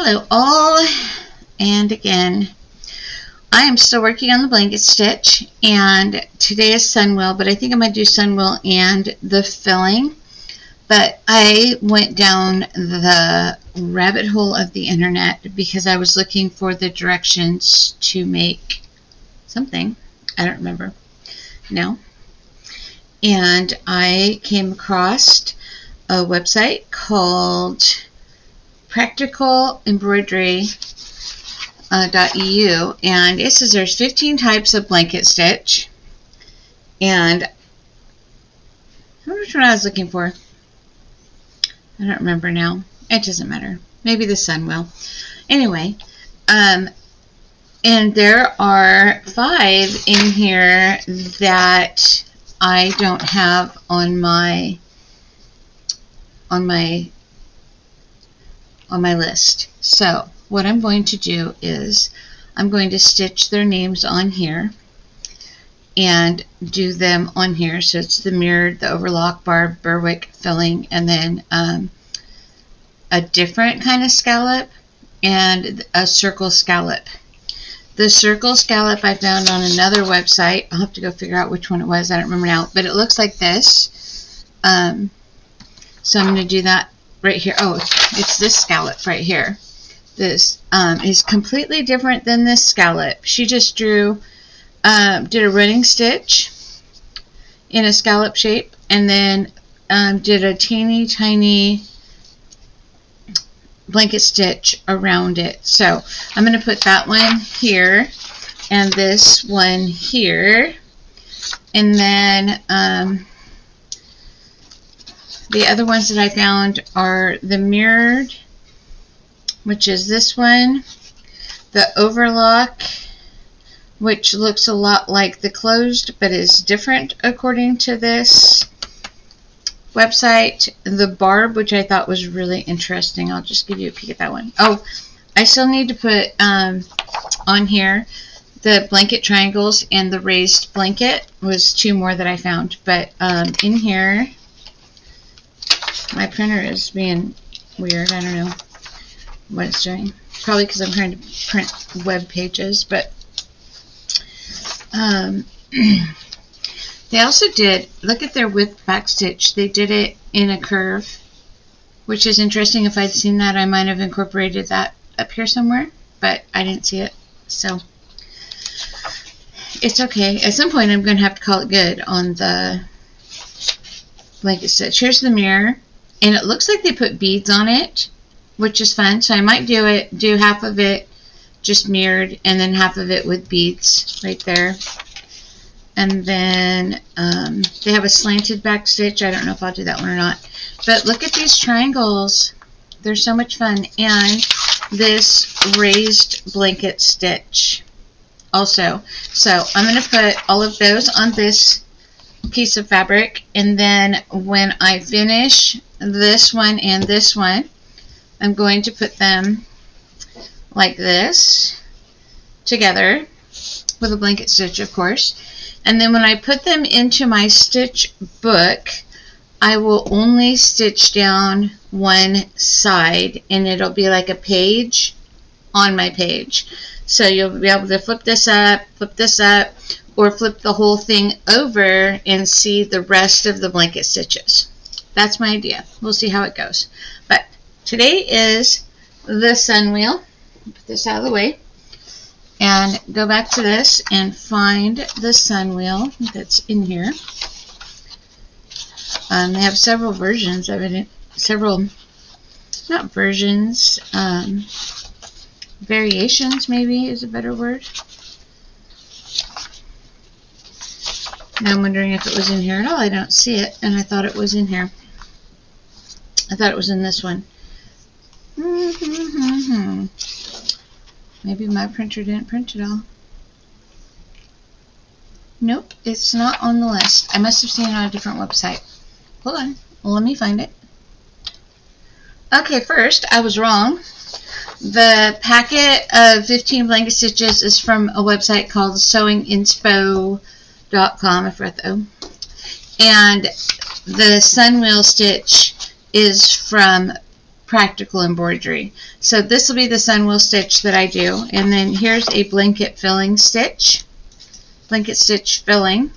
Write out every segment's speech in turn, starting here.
Hello all, and again, I am still working on the blanket stitch, and today is Sunwheel, but I think I'm going to do Sunwheel and the filling. But I went down the rabbit hole of the internet because I was looking for the directions to make something. I don't remember now. And I came across a website called practicalembroidery.eu, and it says there's 15 types of blanket stitch, and I wonder which one I was looking for. I don't remember now. It doesn't matter. Maybe the Sunwheel. Anyway, and there are 5 in here that I don't have on my list. So what I'm going to do is I'm going to stitch their names on here and do them on here. So it's the mirrored, the overlock, barb, Berwick, filling, and then a different kind of scallop and a circle scallop. The circle scallop I found on another website. I'll have to go figure out which one it was. I don't remember now, but it looks like this. So I'm going to do that right here. Oh, it's this scallop right here. This is completely different than this scallop. She just did a running stitch in a scallop shape, and then did a teeny tiny blanket stitch around it. So I'm going to put that one here and this one here, and then the other ones that I found are the mirrored, which is this one, the overlock, which looks a lot like the closed but is different according to this website, the barb, which I thought was really interesting. I'll just give you a peek at that one. Oh, I still need to put on here the blanket triangles, and the raised blanket was 2 more that I found. But in here, my printer is being weird. I don't know what it's doing. Probably because I'm trying to print web pages. But they also did, look at their width back stitch. They did it in a curve, which is interesting. If I'd seen that, I might have incorporated that up here somewhere, but I didn't see it. So it's okay. At some point, I'm going to have to call it good on the blanket stitch. Here's the mirror, and it looks like they put beads on it, which is fun. So I might do half of it just mirrored, and then half of it with beads right there. And then they have a slanted back stitch. I don't know if I'll do that one or not. But look at these triangles. They're so much fun. And this raised blanket stitch also. So I'm going to put all of those on this piece of fabric. And then when I finish this one and this one, I'm going to put them like this together with a blanket stitch, of course. And then when I put them into my stitch book, I will only stitch down one side, and it'll be like a page on my page. So you'll be able to flip this up, or flip the whole thing over and see the rest of the blanket stitches. That's my idea. We'll see how it goes. But today is the Sunwheel. Put this out of the way. And go back to this and find the Sunwheel that's in here. They have several versions of it. Not versions, variations maybe is a better word. Now I'm wondering if it was in here at all. I don't see it, and I thought it was in here. I thought it was in this one. Maybe my printer didn't print it all. Nope, it's not on the list. I must have seen it on a different website. Hold on, let me find it. Okay, first, I was wrong. The packet of 15 blanket stitches is from a website called sewinginspo.com. I forgot the O. And the Sunwheel stitch is from practical embroidery. So this will be the Sunwheel stitch that I do, and then here's a blanket filling stitch, blanket stitch filling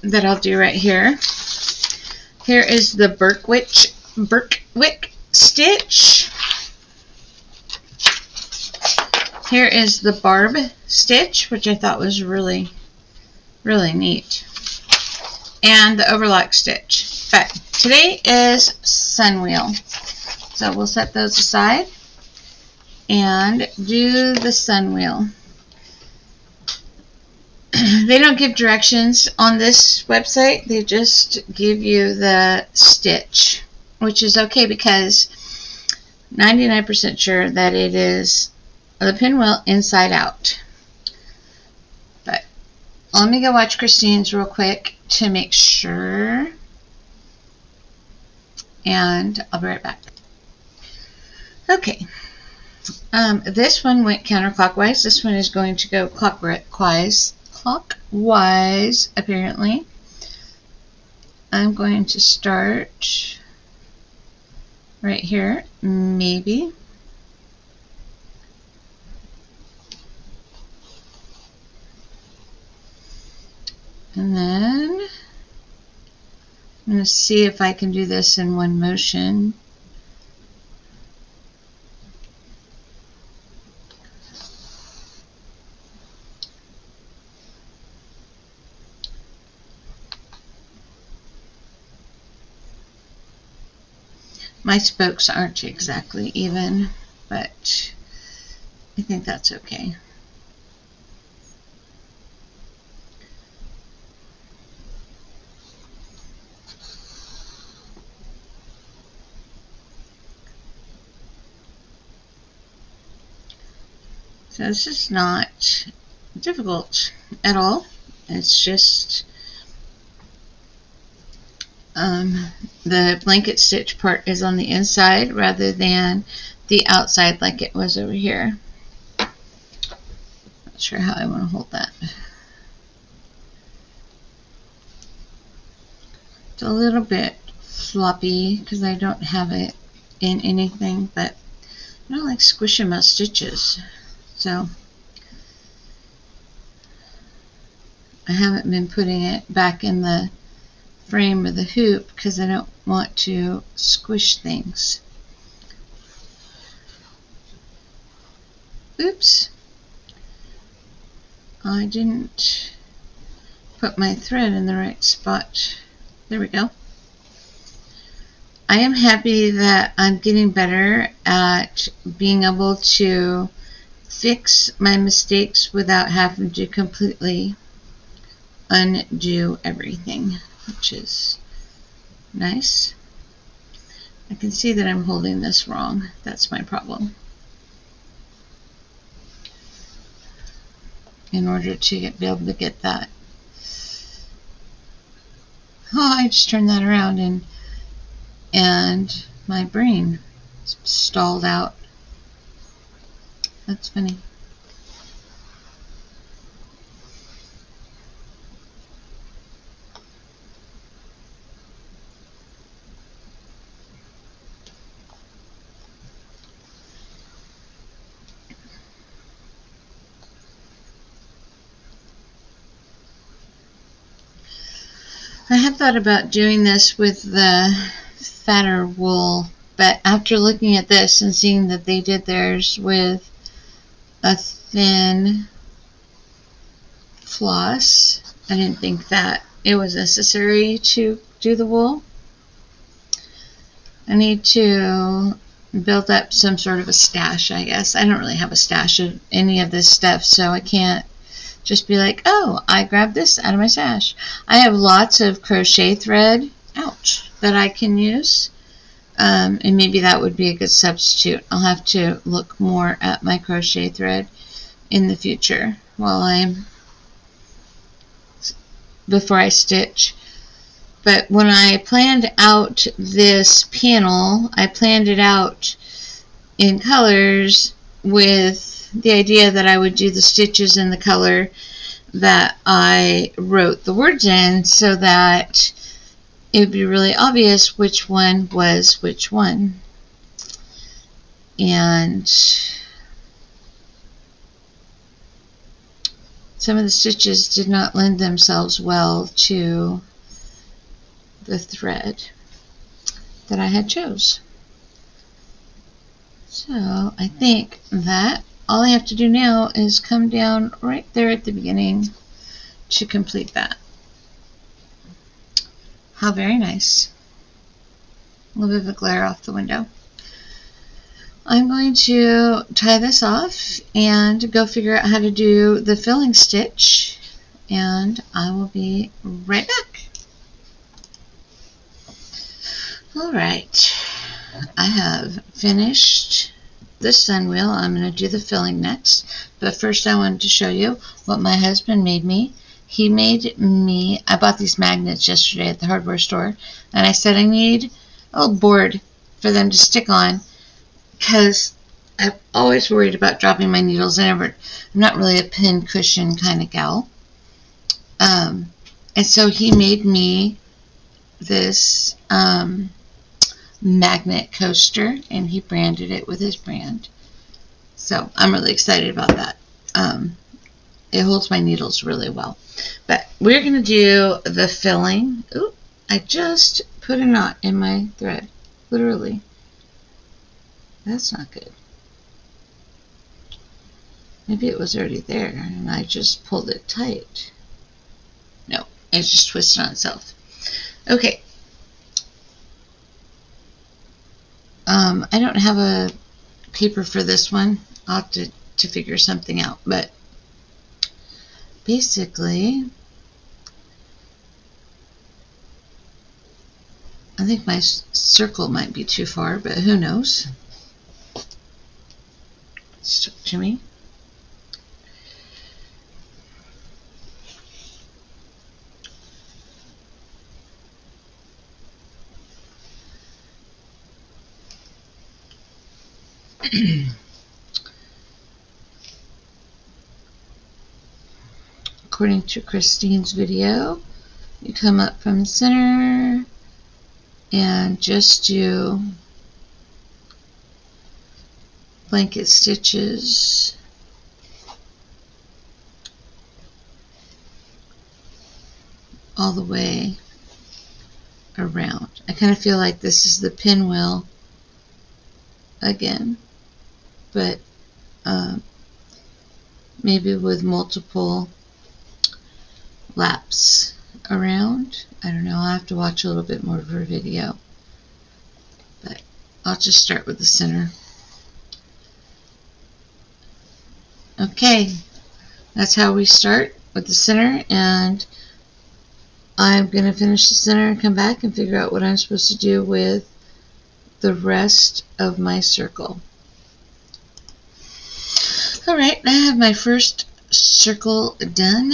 that I'll do right here. Here is the Birkwick stitch. Here is the barb stitch, which I thought was really, really neat, and the overlock stitch. But today is Sunwheel, so we'll set those aside and do the Sunwheel. They don't give directions on this website, they just give you the stitch, which is okay because 99% sure that it is the pinwheel inside out. But let me go watch Christine's real quick to make sure, and I'll be right back. Okay, this one went counterclockwise. This one is going to go clockwise apparently. I'm going to start right here, maybe. And then I'm going to see if I can do this in one motion. My spokes aren't exactly even, but I think that's okay. So this is not difficult at all. It's just the blanket stitch part is on the inside rather than the outside like it was over here. Not sure how I want to hold that. It's a little bit floppy because I don't have it in anything, but I don't like squishing my stitches. So I haven't been putting it back in the frame of the hoop because I don't want to squish things. Oops, I didn't put my thread in the right spot. There we go. I am happy that I'm getting better at being able to fix my mistakes without having to completely undo everything, which is nice. I can see that I'm holding this wrong. That's my problem. In order to be able to get that. Oh, I just turned that around and my brain stalled out. That's funny. I had thought about doing this with the fatter wool, but after looking at this and seeing that they did theirs with a thin floss, I didn't think that it was necessary to do the wool. I need to build up some sort of a stash, I guess. I don't really have a stash of any of this stuff, so I can't just be like, oh, I grabbed this out of my stash. I have lots of crochet thread, ouch, that I can use, and maybe that would be a good substitute. I'll have to look more at my crochet thread in the future before I stitch. But when I planned out this panel, I planned it out in colors with the idea that I would do the stitches in the color that I wrote the words in, so that it would be really obvious which one was which one. And some of the stitches did not lend themselves well to the thread that I had chose. So I think that all I have to do now is come down right there at the beginning to complete that. How very nice. A little bit of a glare off the window. I'm going to tie this off and go figure out how to do the filling stitch, and I will be right back. Alright, I have finished the Sunwheel. I'm going to do the filling next, but first I wanted to show you what my husband made me. He made me, I bought these magnets yesterday at the hardware store, and I said I need a board for them to stick on, because I'm always worried about dropping my needles. I'm not really a pin cushion kind of gal. And so he made me this magnet coaster, and he branded it with his brand. So I'm really excited about that. It holds my needles really well. But we're going to do the filling. Ooh, I just put a knot in my thread, literally. That's not good. Maybe it was already there and I just pulled it tight. No, it just twisted on itself. Okay. I don't have a paper for this one. I'll have to figure something out. But basically, I think my circle might be too far, but who knows? Stuck to me. According to Christine's video, you come up from the center and just do blanket stitches all the way around. I kind of feel like this is the pinwheel again, but maybe with multiple laps around. I don't know, I'll have to watch a little bit more of her video, but I'll just start with the center. Okay, that's how we start, with the center, and I'm going to finish the center and come back and figure out what I'm supposed to do with the rest of my circle. Alright, I have my first circle done,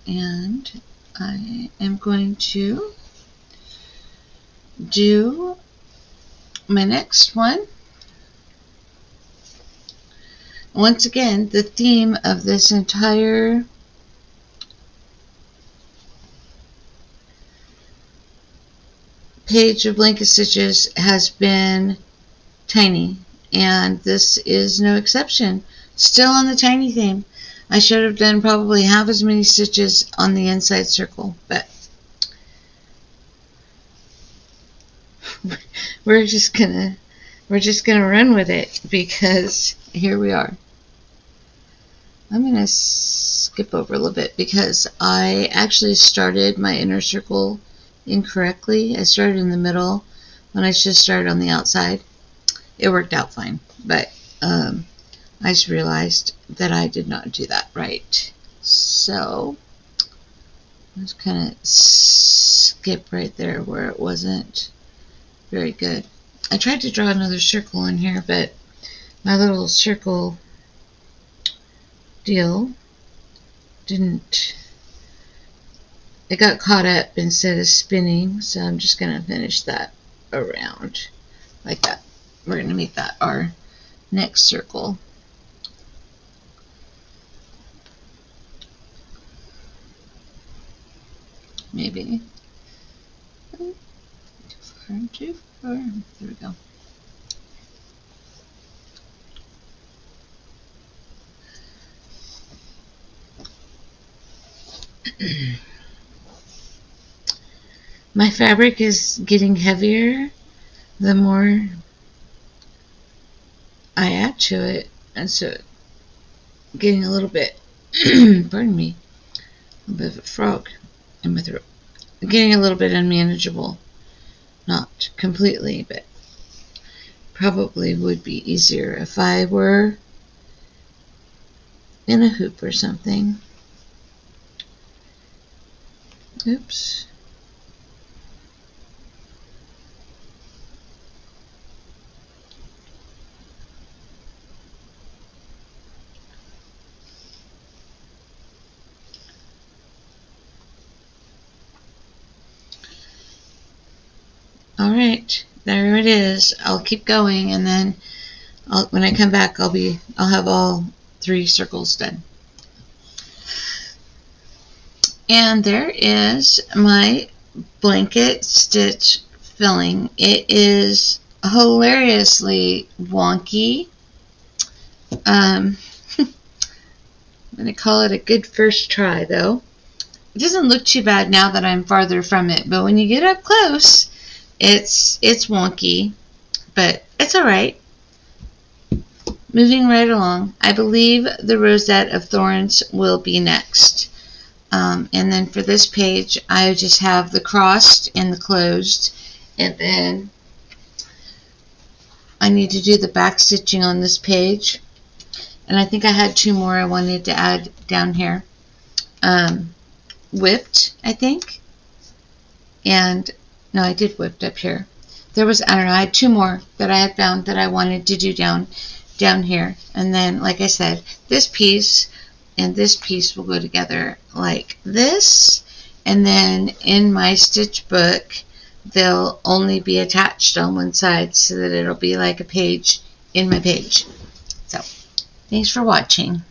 and I am going to do my next one. Once again, the theme of this entire page of blanket stitches has been tiny, and this is no exception. Still on the tiny theme. I should have done probably half as many stitches on the inside circle, but we're just gonna run with it, because here we are. I'm gonna skip over a little bit because I actually started my inner circle incorrectly. I started in the middle when I should have started on the outside. It worked out fine, but I just realized that I did not do that right. So let's kind of skip right there where it wasn't very good. I tried to draw another circle in here, but my little circle deal didn't. It got caught up instead of spinning, so I'm just going to finish that around like that. We're going to make that our next circle. Maybe. Too far. There we go. My fabric is getting heavier the more I add to it, and so getting a little bit, pardon me, a bit of a frog in my throat. Getting a little bit unmanageable. Not completely, but probably would be easier if I were in a hoop or something. Oops. Alright, there it is. I'll keep going, and then when I come back I'll have all 3 circles done. And there is my blanket stitch filling. It is hilariously wonky. I'm going to call it a good first try, though. It doesn't look too bad now that I'm farther from it, but when you get up close, it's wonky, but it's alright. Moving right along, I believe the Rosette of Thorns will be next. And then for this page, I just have the crossed and the closed, and then I need to do the back stitching on this page. And I think I had 2 more I wanted to add down here. Whipped, I think. And no, I did whipped up here. There was, I don't know, I had 2 more that I had found that I wanted to do down here. And then, like I said, this piece and this piece will go together like this. And then in my stitch book, they'll only be attached on one side so that it'll be like a page in my page. So, thanks for watching.